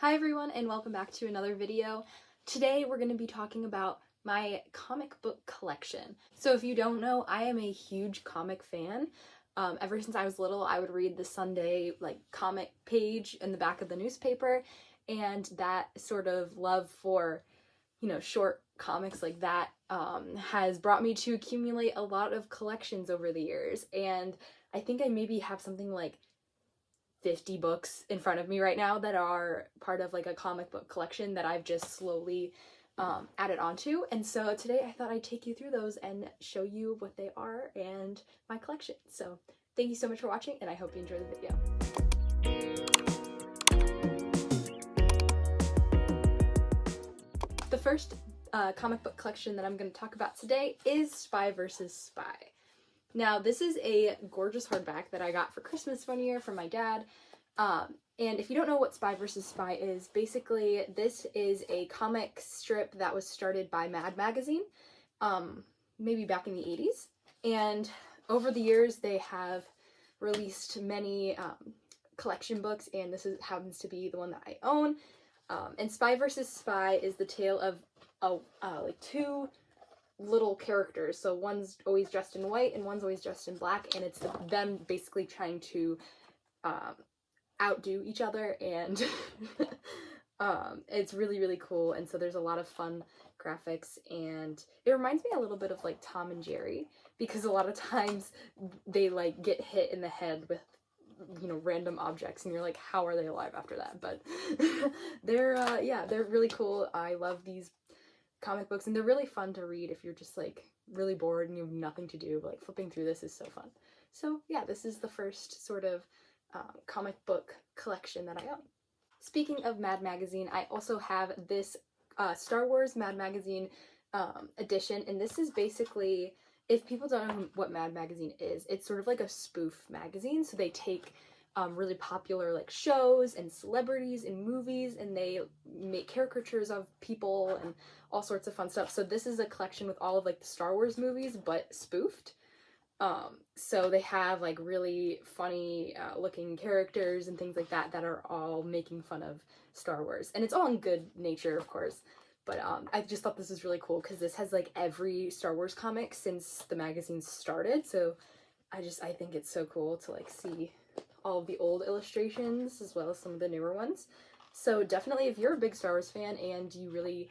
Hi everyone and welcome back to another video. Today we're going to be talking about my comic book collection. So if you don't know, I am a huge comic fan. Ever since I was little, I would read the Sunday comic page in the back of the newspaper, and that sort of love for, short comics like that has brought me to accumulate a lot of collections over the years. And I think I maybe have something like 50 books in front of me right now that are part of a comic book collection that I've just slowly added onto. And so today I thought I'd take you through those and show you what they are and my collection. So thank you so much for watching, and I hope you enjoy the video. The first comic book collection that I'm going to talk about today is Spy vs. Spy. Now, this is a gorgeous hardback that I got for Christmas one year from my dad. And if you don't know what Spy vs. Spy is, basically this is a comic strip that was started by Mad Magazine, maybe back in the 80s. And over the years, they have released many collection books, and this happens to be the one that I own. And Spy vs. Spy is the tale of two little characters. So one's always dressed in white and one's always dressed in black, and it's them basically trying to outdo each other, and it's really, really cool. And so there's a lot of fun graphics, and it reminds me a little bit of Tom and Jerry, because a lot of times they get hit in the head with random objects, and you're like, how are they alive after that? But they're really cool. I love these comic books, and they're really fun to read if you're just really bored and you have nothing to do. Flipping through this is so fun. So yeah, this is the first sort of comic book collection that I own. Speaking of Mad Magazine, I also have this Star Wars Mad Magazine edition, and this is basically, if people don't know what Mad Magazine is, it's sort of like a spoof magazine. So they take really popular shows and celebrities and movies, and they make caricatures of people and all sorts of fun stuff. So this is a collection with all of the Star Wars movies, but spoofed. So they have really funny looking characters and things like that that are all making fun of Star Wars, and it's all in good nature, of course. But I just thought this was really cool because this has every Star Wars comic since the magazine started. So I think it's so cool to see all of the old illustrations as well as some of the newer ones. So definitely, if you're a big Star Wars fan and you really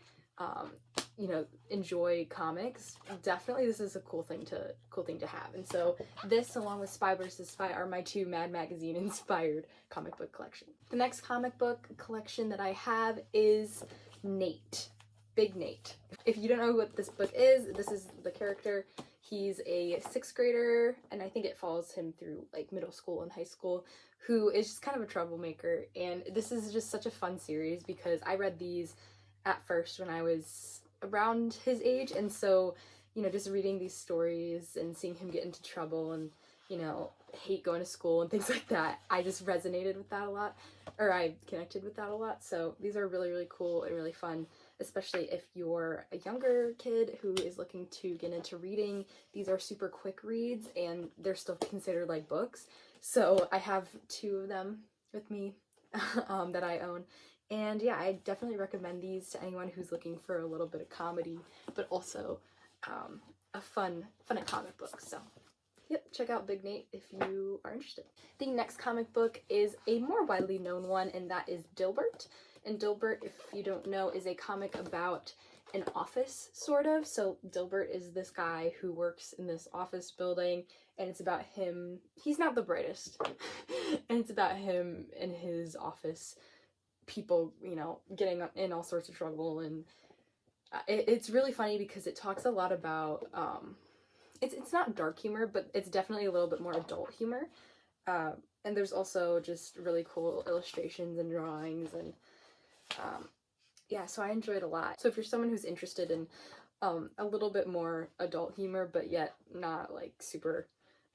enjoy comics, definitely this is a cool thing to have. And so this, along with Spy vs. Spy, are my two Mad Magazine inspired comic book collection. The next comic book collection that I have is Nate. Big Nate. If you don't know what this book is, this is the character. He's a 6th grader, and I think it follows him through middle school and high school, who is just kind of a troublemaker. And this is just such a fun series because I read these at first when I was around his age, and so just reading these stories and seeing him get into trouble and hate going to school and things like that, I just resonated with that a lot, or I connected with that a lot. So these are really, really cool and really fun, especially if you're a younger kid who is looking to get into reading. These are super quick reads, and they're still considered books. So I have 2 of them with me that I own. And yeah, I definitely recommend these to anyone who's looking for a little bit of comedy, but also a fun comic book. So yep, check out Big Nate if you are interested. The next comic book is a more widely known one, and that is Dilbert. And Dilbert, if you don't know, is a comic about an office, sort of. So Dilbert is this guy who works in this office building, and it's about him. He's not the brightest. And it's about him and his office people, getting in all sorts of trouble. And it's really funny because it talks a lot about, it's not dark humor, but it's definitely a little bit more adult humor. And there's also just really cool illustrations and drawings, and yeah, so I enjoyed it a lot. So if you're someone who's interested in a little bit more adult humor, but yet not super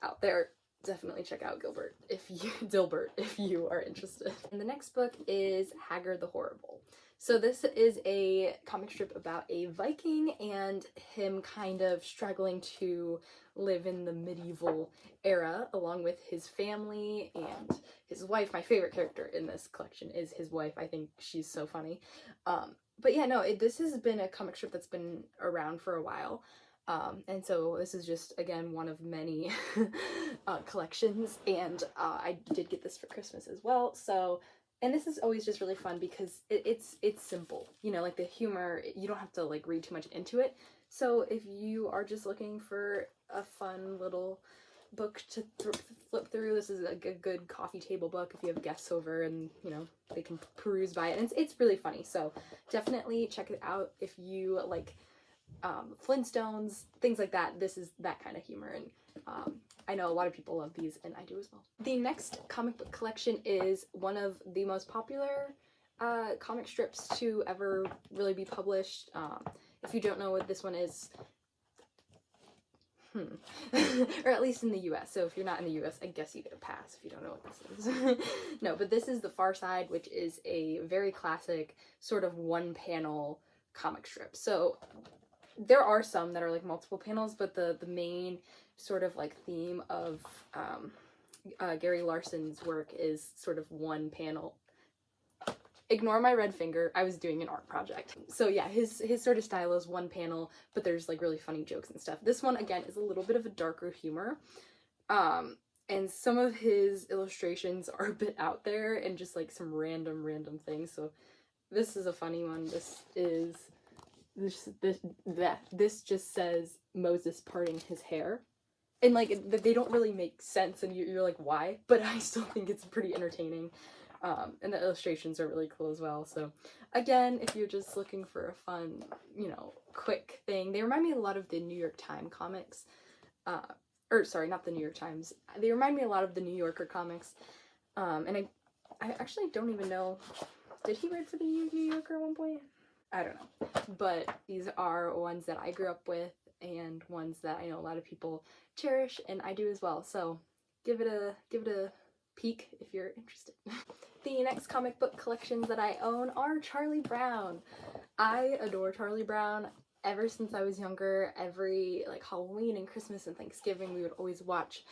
out there, definitely check out Dilbert if you are interested. And the next book is Hagar the Horrible. So this is a comic strip about a Viking and him kind of struggling to live in the medieval era along with his family and his wife. My favorite character in this collection is his wife. I think she's so funny. But yeah, no, this has been a comic strip that's been around for a while. And so this is just, again, one of many collections, and I did get this for Christmas as well, so, and this is always just really fun because it's simple, you know, like the humor, you don't have to like read too much into it, so if you are just looking for a fun little book to flip through, this is a good coffee table book if you have guests over and, you know, they can peruse by it, and it's really funny, so definitely check it out if you like Flintstones, things like that. This is that kind of humor, and I know a lot of people love these, and I do as well. The next comic book collection is one of the most popular comic strips to ever really be published. If you don't know what this one is, or at least in the US, so if you're not in the US, I guess you get a pass if you don't know what this is. No, but this is The Far Side, which is a very classic sort of one-panel comic strip. So there are some that are like multiple panels, but the main sort of like theme of Gary Larson's work is sort of one panel. Ignore my red finger, I was doing an art project. So yeah, his sort of style is one panel, but there's like really funny jokes and stuff. This one, again, is a little bit of a darker humor. And some of his illustrations are a bit out there and just like some random things. So this is a funny one. This just says Moses parting his hair, and like they don't really make sense, and you're like, why? But I still think it's pretty entertaining, and the illustrations are really cool as well. So again, if you're just looking for a fun, you know, quick thing, they remind me a lot of the New York Times comics, or sorry, not the New York Times. They remind me a lot of the New Yorker comics, and I actually don't even know, did he write for the New Yorker at one point? I don't know, but these are ones that I grew up with and ones that I know a lot of people cherish, and I do as well, so give it a peek if you're interested. The next comic book collections that I own are Charlie Brown. I adore Charlie Brown. Ever since I was younger, every like Halloween and Christmas and Thanksgiving, we would always watch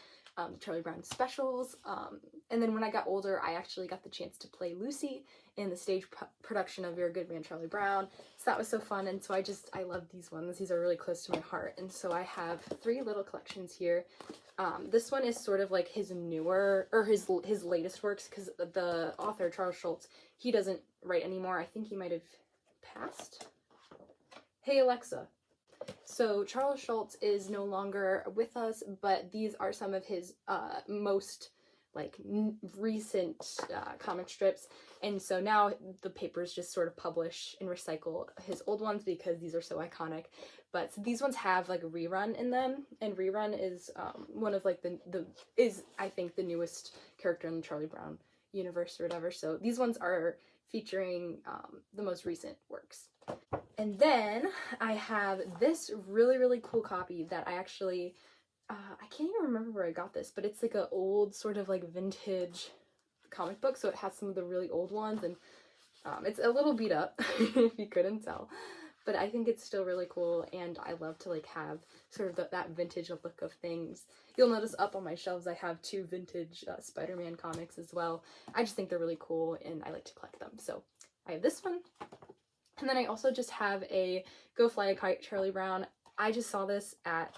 Charlie Brown specials, and then when I got older, I actually got the chance to play Lucy in the stage production of You're a Good Man, Charlie Brown, so that was so fun, and so I love these ones. These are really close to my heart, and so I have 3 little collections here. This one is sort of like his newer, or his latest works, because the author, Charles Shultz, he doesn't write anymore. I think he might have passed. Hey Alexa. So Charles Shultz is no longer with us, but these are some of his most like recent comic strips, and so now the papers just sort of publish and recycle his old ones because these are so iconic. But so these ones have like a Rerun in them, and Rerun is one of like is I think the newest character in the Charlie Brown universe or whatever. So these ones are featuring the most recent works. And then I have this really cool copy that I actually, I can't even remember where I got this, but it's like an old sort of like vintage comic book, so it has some of the really old ones, and it's a little beat up if you couldn't tell, but I think it's still really cool, and I love to like have sort of that vintage look of things. You'll notice up on my shelves I have 2 vintage Spider-Man comics as well. I just think they're really cool, and I like to collect them, so I have this one. And then I also just have a Go Fly a Kite Charlie Brown. I just saw this at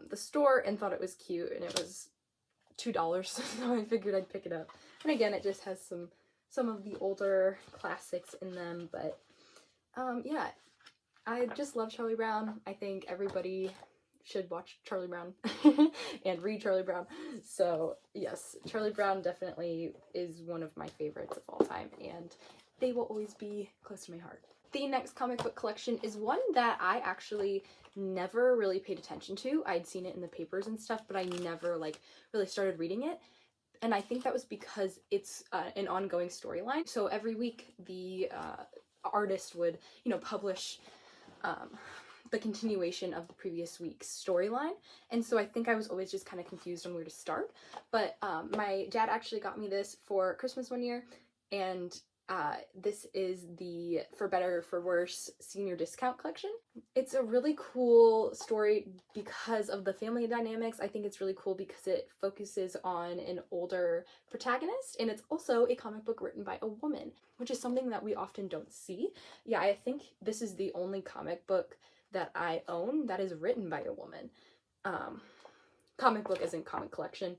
the store and thought it was cute, and it was $2, so I figured I'd pick it up. And again, it just has some of the older classics in them, but yeah, I just love Charlie Brown. I think everybody should watch Charlie Brown and read Charlie Brown. So yes, Charlie Brown definitely is one of my favorites of all time, and they will always be close to my heart. The next comic book collection is one that I actually never really paid attention to. I'd seen it in the papers and stuff, but I never like really started reading it. And I think that was because it's an ongoing storyline. So every week the artist would, you know, publish the continuation of the previous week's storyline, and so I think I was always just kind of confused on where to start. But my dad actually got me this for Christmas one year, and this is the For Better or For Worse senior discount collection. It's a really cool story because of the family dynamics. I think it's really cool because it focuses on an older protagonist, and it's also a comic book written by a woman, which is something that we often don't see. Yeah, I think this is the only comic book that I own that is written by a woman. Comic book as in comic collection.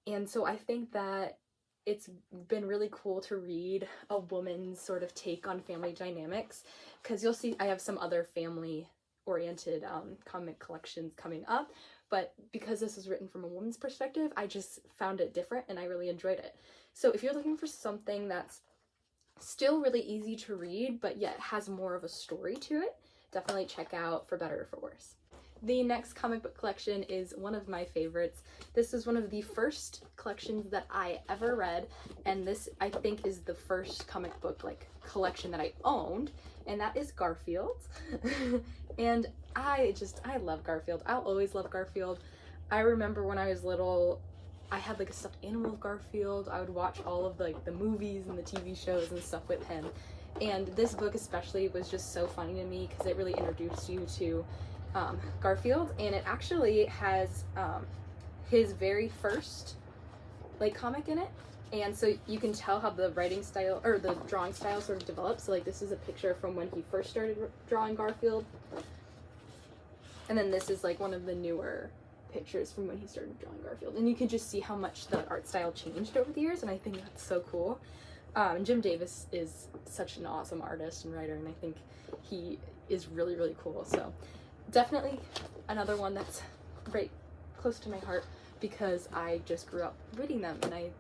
And so I think that it's been really cool to read a woman's sort of take on family dynamics, because you'll see I have some other family-oriented comic collections coming up, but because this was written from a woman's perspective, I just found it different and I really enjoyed it. So if you're looking for something that's still really easy to read, but yet has more of a story to it, definitely check out For Better or For Worse. The next comic book collection is one of my favorites. This is one of the first collections that I ever read, and this I think is the first comic book collection that I owned, and that is Garfield. And I love Garfield. I'll always love Garfield. I remember when I was little, I had a stuffed animal of Garfield. I would watch all of the movies and the TV shows and stuff with him. And this book especially was just so funny to me because it really introduced you to Garfield, and it actually has his very first comic in it, and so you can tell how the writing style or the drawing style sort of develops. So this is a picture from when he first started drawing Garfield, and then this is one of the newer pictures from when he started drawing Garfield, and you can just see how much the art style changed over the years, and I think that's so cool. Jim Davis is such an awesome artist and writer, and I think he is really, really cool. So definitely another one that's right close to my heart because I just grew up reading them and I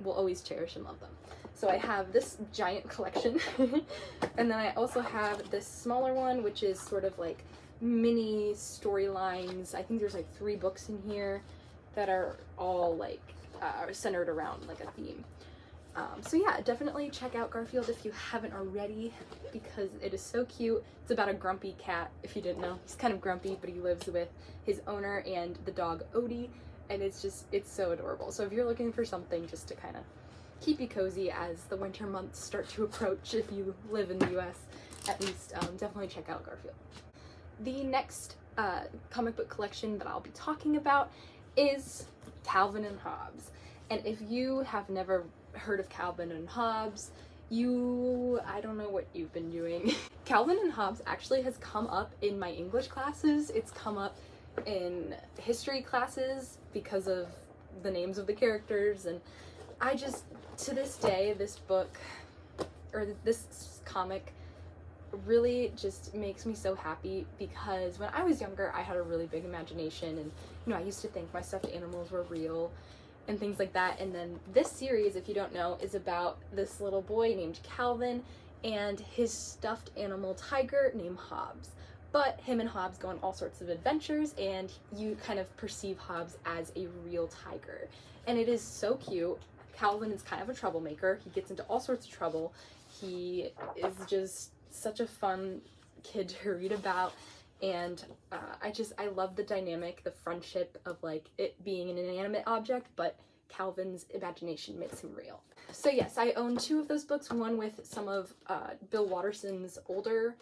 will always cherish and love them. So I have this giant collection and then I also have this smaller one, which is sort of mini storylines. I think there's 3 books in here that are all centered around a theme. So yeah, definitely check out Garfield if you haven't already because it is so cute. It's about a grumpy cat, if you didn't know. He's kind of grumpy, but he lives with his owner and the dog Odie, and it's so adorable. So if you're looking for something just to kind of keep you cozy as the winter months start to approach, if you live in the US at least, definitely check out Garfield. The next comic book collection that I'll be talking about is Calvin and Hobbes. And if you have never heard of Calvin and Hobbes, I don't know what you've been doing. Calvin and Hobbes actually has come up in my English classes. It's come up in history classes because of the names of the characters, and I just, to this day, this book, or this comic, really just makes me so happy because when I was younger, I had a really big imagination, and I used to think my stuffed animals were real and things like that. And then this series, if you don't know, is about this little boy named Calvin and his stuffed animal tiger named Hobbes. But him and Hobbes go on all sorts of adventures, and you kind of perceive Hobbes as a real tiger. And it is so cute. Calvin is kind of a troublemaker. He gets into all sorts of trouble. He is just such a fun kid to read about. And I love the dynamic, the friendship of it being an inanimate object, but Calvin's imagination makes him real. So yes, I own 2 of those books, one with some of Bill Waterson's older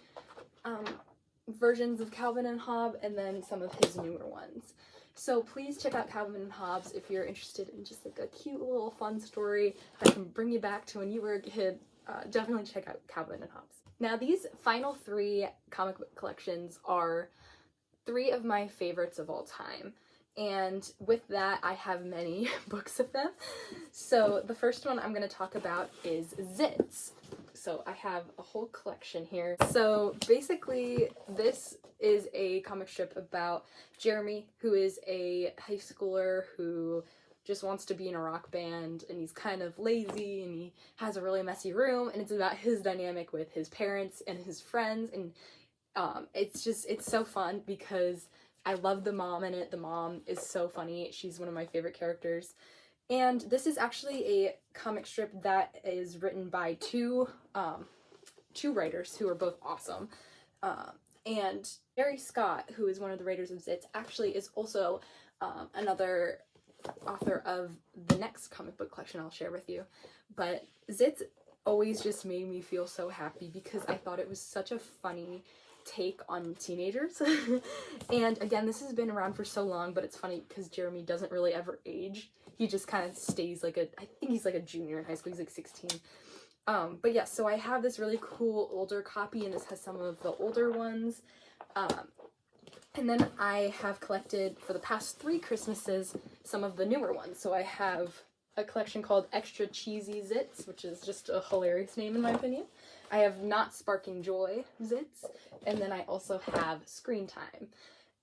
versions of Calvin and Hobbes, and then some of his newer ones. So please check out Calvin and Hobbes if you're interested in just a cute little fun story that can bring you back to when you were a kid. Definitely check out Calvin and Hobbes. Now these final 3 comic book collections are 3 of my favorites of all time. And with that, I have many books of them. So the first one I'm going to talk about is Zits. So I have a whole collection here. So basically, this is a comic strip about Jeremy, who is a high schooler who just wants to be in a rock band, and he's kind of lazy, and he has a really messy room, and it's about his dynamic with his parents and his friends, and it's so fun because I love the mom in it. The mom is so funny. She's one of my favorite characters. And this is actually a comic strip that is written by two writers who are both awesome. And Jerry Scott, who is one of the writers of Zits, actually is also another author of the next comic book collection I'll share with you. But Zits always just made me feel so happy because I thought it was such a funny take on teenagers. And again, this has been around for so long, but it's funny because Jeremy doesn't really ever age. He just kind of stays like I think he's like a junior in high school. He's like 16. But yeah, so I have this really cool older copy, and this has some of the older ones. And then I have collected, for the past 3 Christmases, some of the newer ones. So I have a collection called Extra Cheesy Zits, which is just a hilarious name in my opinion. I have Not Sparking Joy Zits, and then I also have Screen Time.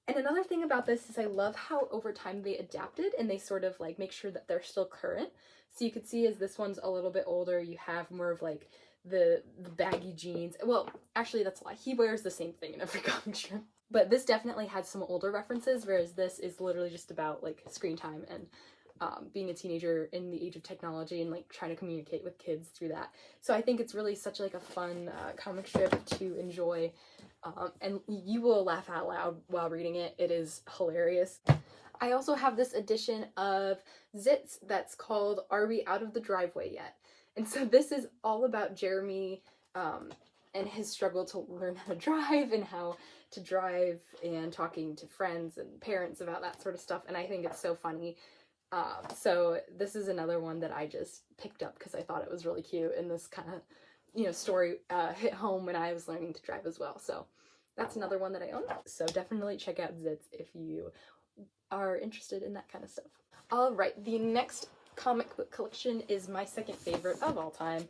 And another thing about this is I love how over time they adapted and they sort of like make sure that they're still current. So you can see as this one's a little bit older, you have more of like the baggy jeans. Well, actually that's a lie. He wears the same thing in every comic strip. But this definitely had some older references, whereas this is literally just about like screen time and being a teenager in the age of technology and like trying to communicate with kids through that. So I think it's really such like a fun comic strip to enjoy, and you will laugh out loud while reading it. It is hilarious. I also have this edition of Zits that's called Are We Out of the Driveway Yet? And so this is all about Jeremy and his struggle to learn how to drive and how to drive and talking to friends and parents about that sort of stuff. And I think it's so funny. So this is another one that I just picked up because I thought it was really cute, and this kind of, you know, story hit home when I was learning to drive as well. So that's another one that I own. So definitely check out Zits if you are interested in that kind of stuff. All right, the next comic book collection is my second favorite of all time,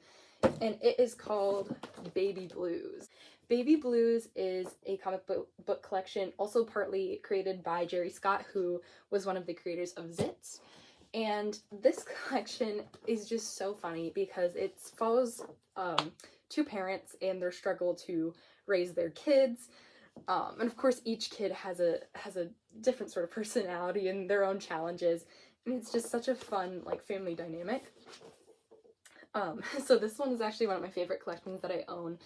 and it is called Baby Blues. Baby Blues is a comic book collection, also partly created by Jerry Scott, who was one of the creators of Zits. And this collection is just so funny because it follows 2 parents and their struggle to raise their kids. And of course, each kid has a different sort of personality and their own challenges. And it's just such a fun, like, family dynamic. So this one is actually one of my favorite collections that I own.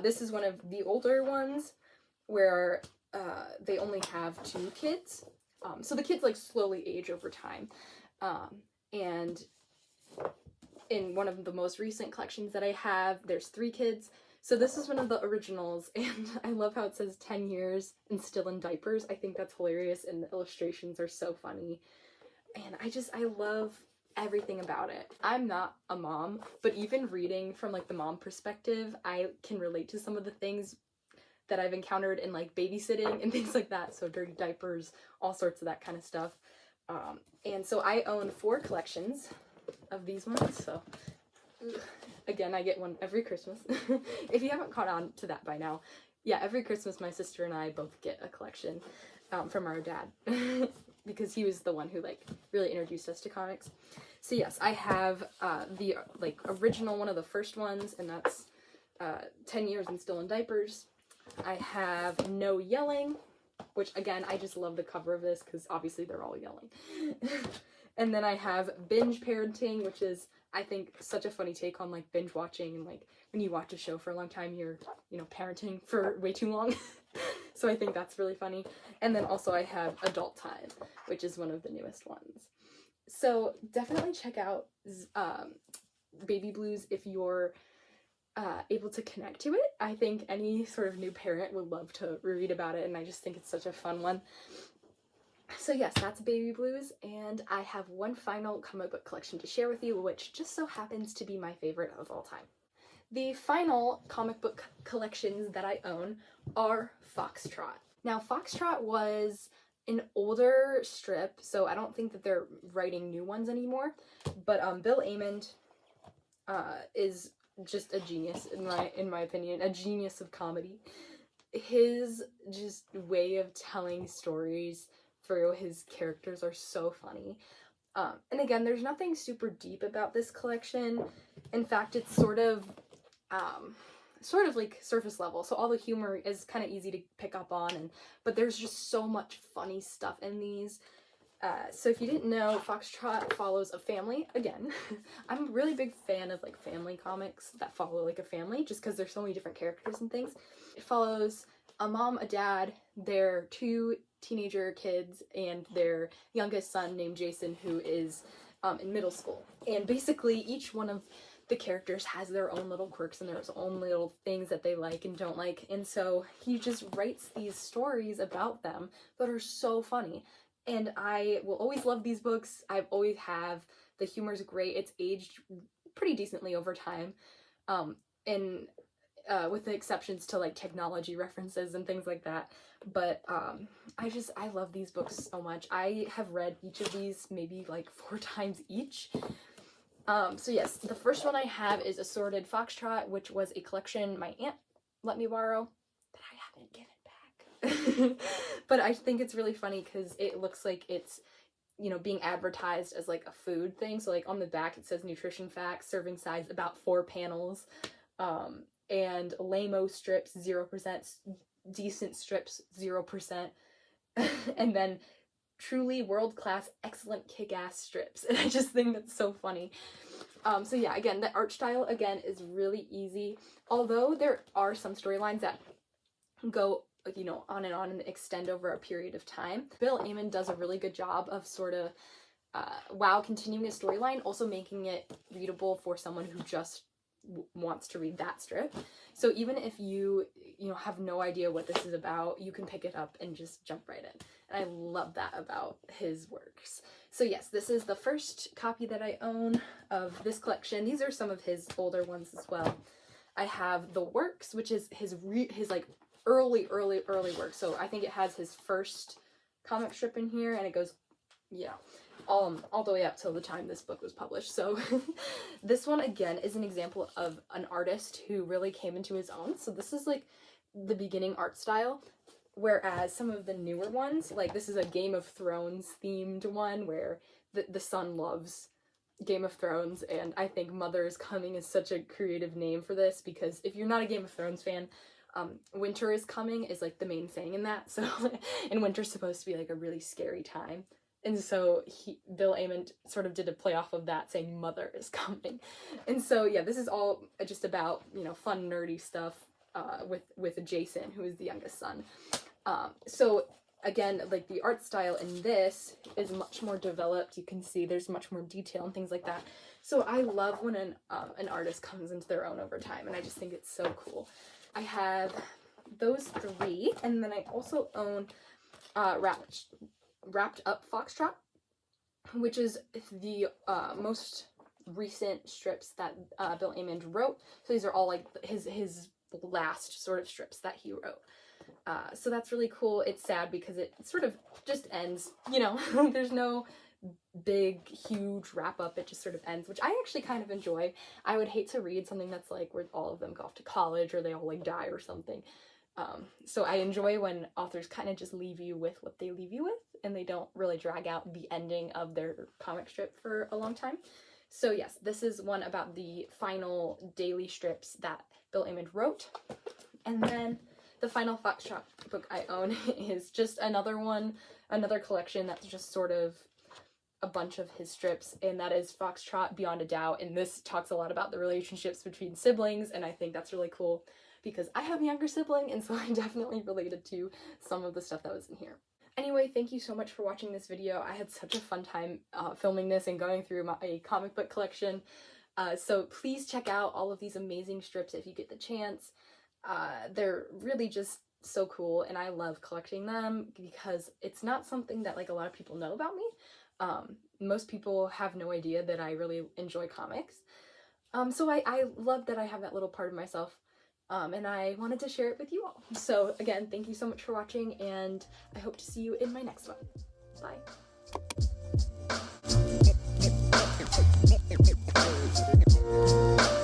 This is one of the older ones where they only have 2 kids. So the kids like slowly age over time. And in one of the most recent collections that I have, there's 3 kids. So this is one of the originals, and I love how it says 10 years and still in diapers. I think that's hilarious, and the illustrations are so funny. And I love everything about it. I'm not a mom, but even reading from like the mom perspective, I can relate to some of the things that I've encountered in like babysitting and things like that. So dirty diapers, all sorts of that kind of stuff. And so I own 4 collections of these ones. So again, I get one every Christmas. If you haven't caught on to that by now, yeah, every Christmas my sister and I both get a collection from our dad. Because he was the one who like really introduced us to comics. So yes, I have the like original one of the first ones, and that's 10 years and still in diapers. I have No Yelling, which again, I just love the cover of this because obviously they're all yelling. And then I have Binge Parenting, which is, I think, such a funny take on like binge watching, and like when you watch a show for a long time, you're, you know, parenting for way too long. So I think that's really funny. And then also I have Adult Time, which is one of the newest ones. So definitely check out Baby Blues if you're able to connect to it. I think any sort of new parent would love to read about it, and I just think it's such a fun one. So yes, that's Baby Blues, and I have one final comic book collection to share with you, which just so happens to be my favorite of all time. The final comic book collections that I own are Foxtrot. Now, Foxtrot was an older strip, so I don't think that they're writing new ones anymore, but Bill Amond is just a genius, in my opinion, a genius of comedy. His just way of telling stories through his characters are so funny. And again, there's nothing super deep about this collection. In fact, it's sort of like surface level, so all the humor is kind of easy to pick up on, but there's just so much funny stuff in these. So if you didn't know, Foxtrot follows a family. Again, I'm a really big fan of like family comics that follow like a family, just because there's so many different characters and things. It follows a mom, a dad, their 2 teenager kids, and their youngest son named Jason, who is in middle school. And basically each one of the characters has their own little quirks and their own little things that they like and don't like. And so he just writes these stories about them that are so funny. And I will always love these books. I've always have. The humor's great. It's aged pretty decently over time. And with the exceptions to like technology references and things like that. But I love these books so much. I have read each of these maybe like 4 times each. So yes, the first one I have is Assorted Foxtrot, which was a collection my aunt let me borrow that I haven't given back. But I think it's really funny because it looks like it's, you know, being advertised as like a food thing. So like on the back it says nutrition facts, serving size about 4 panels, and lame-o strips 0%, decent strips 0%, and then truly world-class, excellent, kick-ass strips. And I just think that's so funny. So yeah, again, the art style, again, is really easy. Although there are some storylines that go, you know, on and extend over a period of time. Bill Ammon does a really good job of sort of, while continuing a storyline, also making it readable for someone who just wants to read that strip. So even if you know, have no idea what this is about, you can pick it up and just jump right in. And I love that about his works. So yes, this is the first copy that I own of this collection. These are some of his older ones as well. I have The Works, which is his like early work. So I think it has his first comic strip in here, and it goes, you know, all the way up till the time this book was published. So this one again is an example of an artist who really came into his own. So this is like the beginning art style, whereas some of the newer ones, like this is a Game of Thrones themed one where the son loves Game of Thrones, and I think Mother is Coming is such a creative name for this, because if you're not a Game of Thrones fan, Winter is Coming is like the main thing in that. So and winter's supposed to be like a really scary time. And so Bill Ammon sort of did a play off of that, saying Mother is Coming. And so yeah, this is all just about, you know, fun nerdy stuff with Jason, who is the youngest son. So again, like the art style in this is much more developed. You can see there's much more detail and things like that. So I love when an artist comes into their own over time, and I just think it's so cool. I have those 3, and then I also own Wrapped Up Foxtrot, which is the most recent strips that Bill Ammon wrote. So these are all like his last sort of strips that he wrote. So that's really cool. It's sad because it sort of just ends, you know, there's no big, huge wrap up. It just sort of ends, which I actually kind of enjoy. I would hate to read something that's like where all of them go off to college or they all like die or something. So I enjoy when authors kind of just leave you with what they leave you with, and they don't really drag out the ending of their comic strip for a long time. So yes, this is one about the final daily strips that Bill Ammon wrote. And then the final Foxtrot book I own is just another collection that's just sort of a bunch of his strips, and that is Foxtrot Beyond a Doubt. And this talks a lot about the relationships between siblings, and I think that's really cool because I have a younger sibling, and so I definitely related to some of the stuff that was in here. Anyway, thank you so much for watching this video. I had such a fun time filming this and going through my comic book collection. So please check out all of these amazing strips if you get the chance. They're really just so cool, and I love collecting them because it's not something that like a lot of people know about me. Most people have no idea that I really enjoy comics. So I love that I have that little part of myself. And I wanted to share it with you all. So again, thank you so much for watching, and I hope to see you in my next one. Bye.